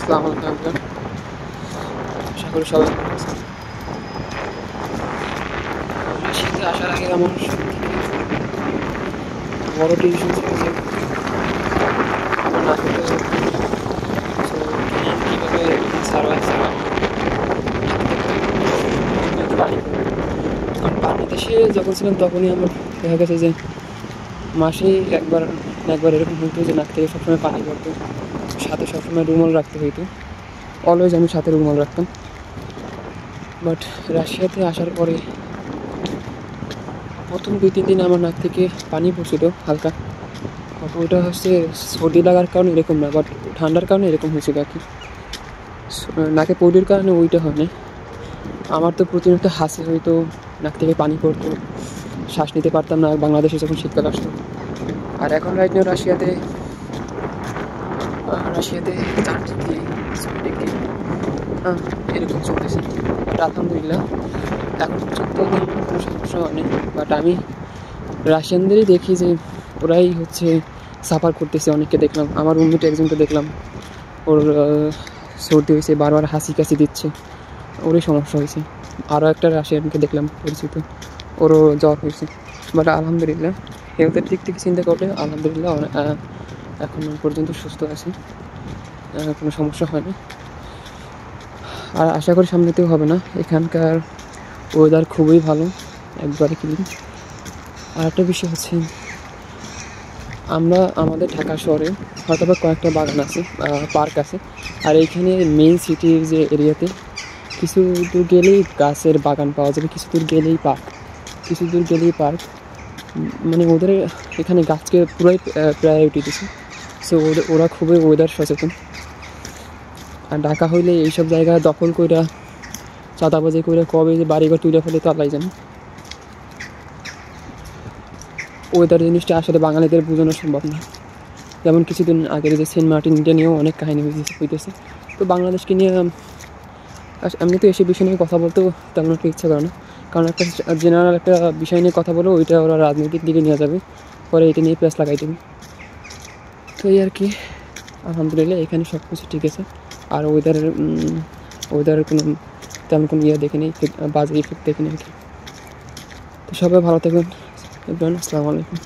আসসালামু আলাইকুম। আশা করি সবাই ভালো আছেন। শীতে আসার আগে আমার বড় টেনশন ছিল যে আমার নাকেতে কীভাবে সার্ভাইভ পানি। কারণ বাংলাদেশে যখন ছিলাম তখনই আমার দেখা গেছে যে মাসেই একবার এরকম হইতো যে নাক থেকে সবসময় পানি পড়তো, সাথে সবসময় রুমাল রাখতে হইতো। অলওয়েজ আমি সাথে রুমাল রাখতাম। বাট রাশিয়াতে আসার পরে প্রথম 2-3 দিন আমার নাক থেকে পানি পড়ছিল হালকা, বাট ওইটা হচ্ছে সর্দি লাগার কারণে এরকম না, বাট ঠান্ডার কারণে এরকম হয়েছিল আর কি। নাকে পলির কারণে ওইটা হয় না। আমার তো প্রতিনিয়ত হাসি হইতো, নাক থেকে পানি পড়তো, শ্বাস নিতে পারতাম না বাংলাদেশে যখন শীতকাল আসতো। আর এখন রাইট নাও রাশিয়াতে 4 ডিগ্রি 6 ডিগ্রি এরকম চলতেছে। বাট আলহামদুলিল্লাহ এখন পর্যন্ত কোনো সমস্যা হয়নি। বাট আমি রাশিয়ানদেরই দেখি যে ওরাই হচ্ছে সাফার করতেছে। অনেককে দেখলাম, আমার রুমমেট একজনকে দেখলাম, ওর সর্দি হয়েছে, বারবার হাসি কাশি দিচ্ছে, ওরই সমস্যা হয়েছে। আরও একটা রাশিয়ানকে দেখলাম পরিচিত, ওরও জ্বর হয়েছে। বাট আলহামদুলিল্লাহ হেলথের দিক থেকে চিন্তা করলে আলহামদুলিল্লাহ এখন পর্যন্ত সুস্থ আছে, কোনো সমস্যা হয়নি। আর আশা করি সামনেতেও হবে না। এখানকার ওয়েদার খুবই ভালো, একবারে ক্লিন। আর একটা বিষয় হচ্ছে আমাদের ঢাকা শহরে হয়তো বা কয়েকটা বাগান আছে, পার্ক আছে। আর এইখানে মেইন সিটির যে এরিয়াতে কিছু দূর গেলেই গাছের বাগান পাওয়া যাবে, কিছু দূর গেলেই পার্ক। মানে ওদের এখানে গাছকে পুরাই প্রায়োরিটি দিচ্ছে। সো ওরা খুবই ওয়েদার সচেতন। আর ঢাকা হইলে এইসব জায়গা দখল কইরা চাঁদাবাজি করে কবে যে বাড়িঘর তুলে ফেলে তো আল্লাহই জানে। ওয়েদার জিনিসটা আসলে বাঙালিদের বোঝানো সম্ভব না। যেমন কিছুদিন আগের যে সেন্ট মার্টিনটা নিয়েও অনেক কাহিনী হইতেছে। তো বাংলাদেশকে নিয়ে এমনি তো এসব বিষয় নিয়ে কথা বলতেও তেমন একটা ইচ্ছা করে না, কারণ একটা জেনারেল একটা বিষয় নিয়ে কথা বলো, ওইটা ওরা রাজনৈতিক দিকে নিয়ে যাবে, পরে এটা নিয়ে প্রেস লাগাই দেবে। তো এই আর কি, আলহামদুলিল্লাহ এখানে সব কিছু ঠিক আছে। আর ওয়েদারের কোনো তেমন কোনো ইয়ে দেখিনি, বাজে ইফেক্ট দেখিনি আর কি। তো সবাই ভালো থাকবেন। আসসালামু আলাইকুম।